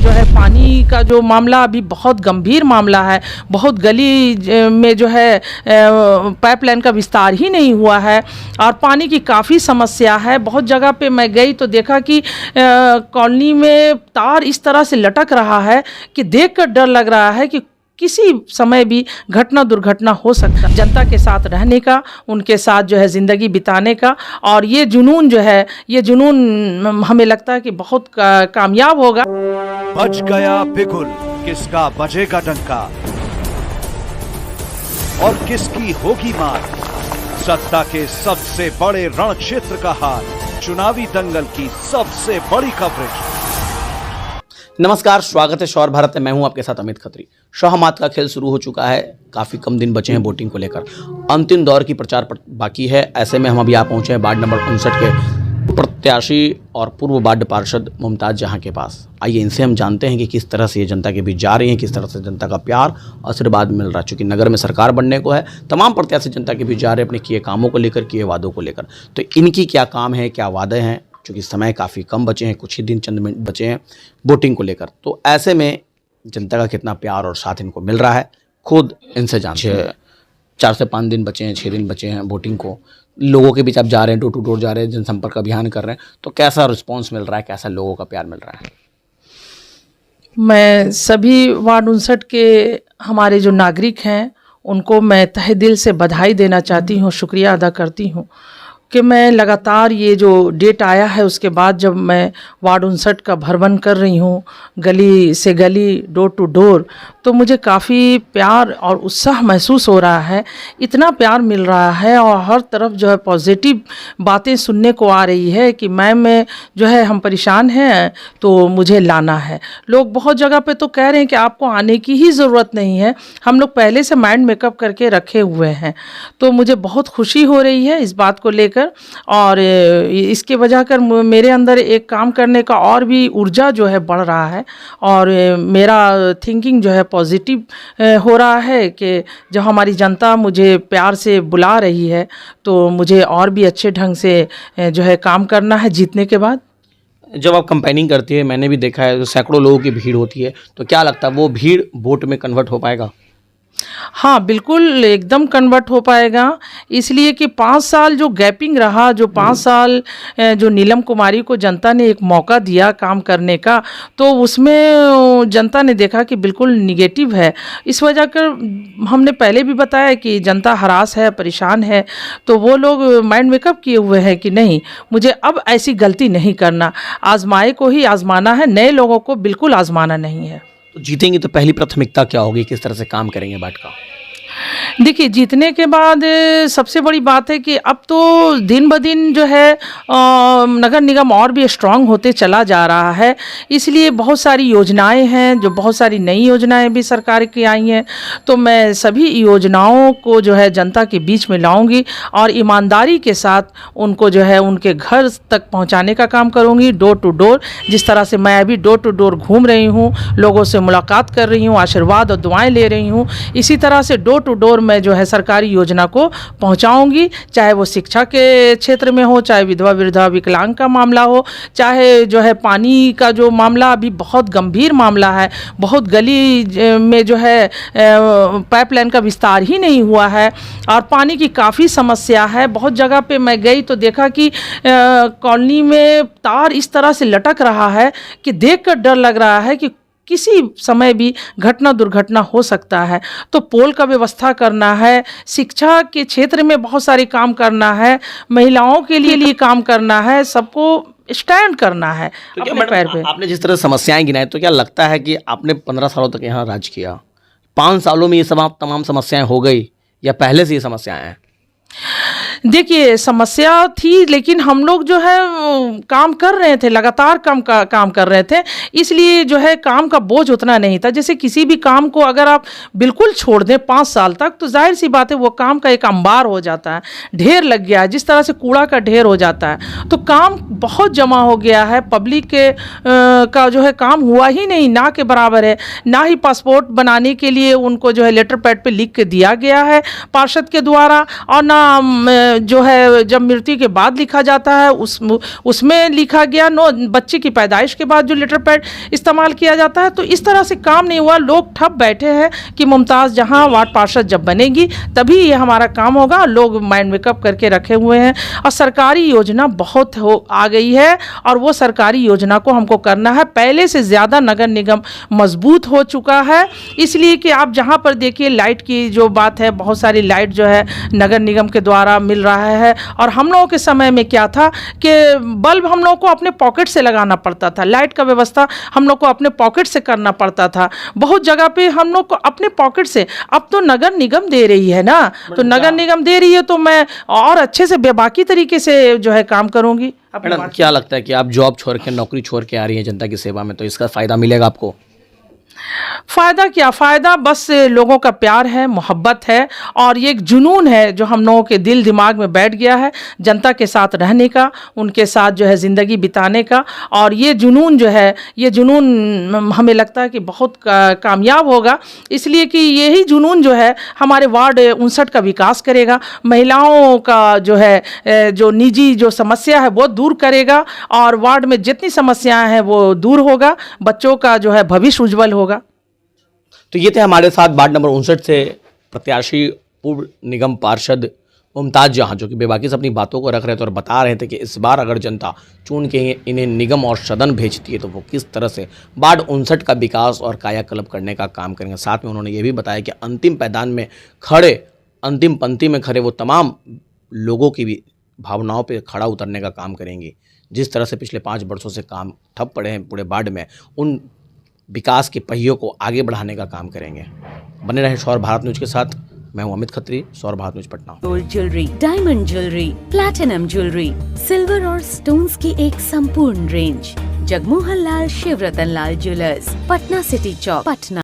जो है पानी का जो मामला अभी बहुत गंभीर मामला है। बहुत गली में जो है पाइपलाइन का विस्तार ही नहीं हुआ है और पानी की काफ़ी समस्या है। बहुत जगह पे मैं गई तो देखा कि कॉलोनी में तार इस तरह से लटक रहा है कि देखकर डर लग रहा है कि किसी समय भी घटना दुर्घटना हो सकता है। जनता के साथ रहने का, उनके साथ जो है ज़िंदगी बिताने का, और ये जुनून जो है, ये जुनून हमें लगता है कि बहुत कामयाब होगा। बच गया बिगुल, किसका बजेगा डंका और किसकी होगी मार। सत्ता के सबसे बड़े रण क्षेत्र का हाल, चुनावी दंगल की सबसे बड़ी कवरेज। नमस्कार, स्वागत है शौर भारत में। मैं हूं आपके साथ अमित खत्री। शाहमात का खेल शुरू हो चुका है। काफ़ी कम दिन बचे हैं वोटिंग को लेकर। अंतिम दौर की प्रचार बाकी है। ऐसे में हम अभी आप पहुंचे हैं वार्ड नंबर 59 के प्रत्याशी और पूर्व वार्ड पार्षद मुमताज़ जहां के पास। आइए इनसे हम जानते हैं कि किस तरह से ये जनता के बीच जा रही हैं, किस तरह से जनता का प्यार आशीर्वाद मिल रहा है। चूँकि नगर में सरकार बनने को है, तमाम प्रत्याशी जनता के बीच जा रहे हैं अपने किए कामों को लेकर, किए वादों को लेकर। तो इनकी क्या काम है, क्या वादे हैं, चूँकि समय काफ़ी कम बचे हैं, कुछ ही दिन चंद मिनट बचे हैं वोटिंग को लेकर। तो ऐसे में जनता का कितना प्यार और साथ इनको मिल रहा है, खुद इनसे जानते हैं। 4 से 5 दिन बचे हैं, 6 दिन बचे हैं वोटिंग को। लोगों के बीच आप जा रहे हैं, डोर टू डोर जा रहे हैं, जनसंपर्क अभियान कर रहे हैं, तो कैसा रिस्पॉन्स मिल रहा है, कैसा लोगों का प्यार मिल रहा है? मैं सभी वार्ड 59 के हमारे जो नागरिक हैं उनको मैं तहे दिल से बधाई देना चाहती हूँ, शुक्रिया अदा करती हूँ कि मैं लगातार ये जो डेट आया है उसके बाद जब मैं वार्ड 59 का भ्रमण कर रही हूँ, गली से गली, डोर टू डोर, तो मुझे काफ़ी प्यार और उत्साह महसूस हो रहा है। इतना प्यार मिल रहा है और हर तरफ जो है पॉजिटिव बातें सुनने को आ रही है कि मैं जो है हम परेशान हैं तो मुझे लाना है। लोग बहुत जगह पे तो कह रहे हैं कि आपको आने की ही ज़रूरत नहीं है, हम लोग पहले से माइंड मेकअप करके रखे हुए हैं। तो मुझे बहुत खुशी हो रही है इस बात को लेकर और इसके वजह कर मेरे अंदर एक काम करने का और भी ऊर्जा जो है बढ़ रहा है और मेरा थिंकिंग जो है पॉजिटिव हो रहा है कि जब हमारी जनता मुझे प्यार से बुला रही है तो मुझे और भी अच्छे ढंग से जो है काम करना है जीतने के बाद। जब आप कंपेनिंग करती है, मैंने भी देखा है, सैकड़ों लोगों की भीड़ होती है, तो क्या लगता है वो भीड़ वोट में कन्वर्ट हो पाएगा? हाँ, बिल्कुल एकदम कन्वर्ट हो पाएगा। इसलिए कि 5 साल जो गैपिंग रहा, जो 5 साल जो नीलम कुमारी को जनता ने एक मौका दिया काम करने का, तो उसमें जनता ने देखा कि बिल्कुल निगेटिव है। इस वजह कर हमने पहले भी बताया कि जनता हरास है, परेशान है, तो वो लोग माइंड मेकअप किए हुए हैं कि नहीं, मुझे अब ऐसी गलती नहीं करना, आजमाए को ही आजमाना है, नए लोगों को बिल्कुल आजमाना नहीं है। तो जीतेंगे तो पहली प्राथमिकता क्या होगी, किस तरह से काम करेंगे वार्ड का? देखिए, जीतने के बाद सबसे बड़ी बात है कि अब तो दिन ब दिन जो है नगर निगम और भी स्ट्रांग होते चला जा रहा है। इसलिए बहुत सारी योजनाएं हैं, जो बहुत सारी नई योजनाएं भी सरकार की आई हैं, तो मैं सभी योजनाओं को जो है जनता के बीच में लाऊंगी और ईमानदारी के साथ उनको जो है उनके घर तक पहुंचाने का काम करूंगी, डोर टू डोर। जिस तरह से मैं अभी डोर टू डोर घूम रही हूँ, लोगों से मुलाकात कर रही हूँ, आशीर्वाद और दुआएँ ले रही हूँ, इसी तरह से डोर टू डोर मैं जो है सरकारी योजना को पहुंचाऊंगी। चाहे वो शिक्षा के क्षेत्र में हो, चाहे विधवा वृद्धा विकलांग का मामला हो, चाहे जो है पानी का जो मामला अभी बहुत गंभीर मामला है। बहुत गली में जो है पाइपलाइन का विस्तार ही नहीं हुआ है और पानी की काफ़ी समस्या है। बहुत जगह पे मैं गई तो देखा कि कॉलोनी में तार इस तरह से लटक रहा है कि देखकर डर लग रहा है कि किसी समय भी घटना दुर्घटना हो सकता है। तो पोल का व्यवस्था करना है, शिक्षा के क्षेत्र में बहुत सारे काम करना है, महिलाओं के लिए काम करना है, सबको स्टैंड करना है तो क्या अपने पैर पे। आपने जिस तरह समस्याएं गिनाई, तो क्या लगता है कि आपने 15 सालों तक यहाँ राज किया, 5 सालों में ये तमाम समस्याएं हो गई या पहले से ये समस्याएं हैं? देखिए, समस्या थी लेकिन हम लोग जो है काम कर रहे थे, लगातार काम कर रहे थे, इसलिए जो है काम का बोझ उतना नहीं था। जैसे किसी भी काम को अगर आप बिल्कुल छोड़ दें 5 साल तक, तो जाहिर सी बात है वो काम का एक अंबार हो जाता है, ढेर लग गया है, जिस तरह से कूड़ा का ढेर हो जाता है। तो काम बहुत जमा हो गया है, पब्लिक के का जो है काम हुआ ही नहीं, ना के बराबर है। ना ही पासपोर्ट बनाने के लिए उनको जो है लेटर पैड पे लिख के दिया गया है पार्षद के द्वारा, और ना जो है जब मृत्यु के बाद लिखा जाता है उसमें लिखा गया बच्चे की पैदाइश के बाद जो लेटर पैड इस्तेमाल किया जाता है। तो इस तरह से काम नहीं हुआ, लोग ठप बैठे हैं कि मुमताज़ जहां वार्ड पार्षद जब बनेगी तभी ये हमारा काम होगा। लोग माइंड मेकअप करके रखे हुए हैं और सरकारी योजना बहुत आ गई है और वो सरकारी योजना को हमको करना है। पहले से ज़्यादा नगर निगम मजबूत हो चुका है, इसलिए कि आप जहाँ पर देखिए लाइट की जो बात है, बहुत सारी लाइट जो है नगर निगम के द्वारा मिल रहा है। और हम लोगों के समय में क्या था कि बल्ब हम लोगों को अपने पॉकेट से लगाना पड़ता था, लाइट का व्यवस्था हम लोग को अपने पॉकेट से करना पड़ता था, बहुत जगह पे हम लोग को अपने पॉकेट से। अब तो नगर निगम दे रही है ना, तो नगर निगम दे रही है तो मैं और अच्छे से बेबाकी तरीके से जो है काम करूंगी। मैडम क्या लगता है कि आप जॉब छोड़ के, नौकरी छोड़ के आ रही हैं जनता की सेवा में, तो इसका फायदा मिलेगा आपको? फ़ायदा क्या, फ़ायदा बस लोगों का प्यार है, मोहब्बत है और ये एक जुनून है जो हम लोगों के दिल दिमाग में बैठ गया है, जनता के साथ रहने का, उनके साथ जो है ज़िंदगी बिताने का। और ये जुनून जो है, ये जुनून हमें लगता है कि बहुत कामयाब होगा, इसलिए कि यही जुनून जो है हमारे वार्ड 59 का विकास करेगा, महिलाओं का जो है जो निजी जो समस्या है वो दूर करेगा और वार्ड में जितनी समस्याएं हैं वो दूर होगा, बच्चों का जो है भविष्य उज्जवल होगा। तो ये थे हमारे साथ वार्ड नंबर 59 से प्रत्याशी पूर्व निगम पार्षद मुमताज़ जहां, जो कि बेबाकी से अपनी बातों को रख रहे थे और बता रहे थे कि इस बार अगर जनता चुन के इन्हें निगम और सदन भेजती है तो वो किस तरह से वार्ड 59 का विकास और कायाकल्प करने का काम करेंगे। साथ में उन्होंने ये भी बताया कि अंतिम पैदान में खड़े, अंतिम पंक्ति में खड़े वो तमाम लोगों की भी भावनाओं पर खड़ा उतरने का काम करेंगी। जिस तरह से पिछले 5 वर्षों से काम ठप पड़े हैं पूरे वार्ड में, उन विकास के पहियों को आगे बढ़ाने का काम करेंगे। बने रहे शौर भारत न्यूज के साथ, मैं हूं अमित खत्री, शौर Bharat news Patna. Gold jewellery, diamond jewellery, platinum jewellery, silver और स्टोन्स की एक संपूर्ण range. Jagmohan Lal Shivratan Lal jewellers, Patna city Chowk, Patna.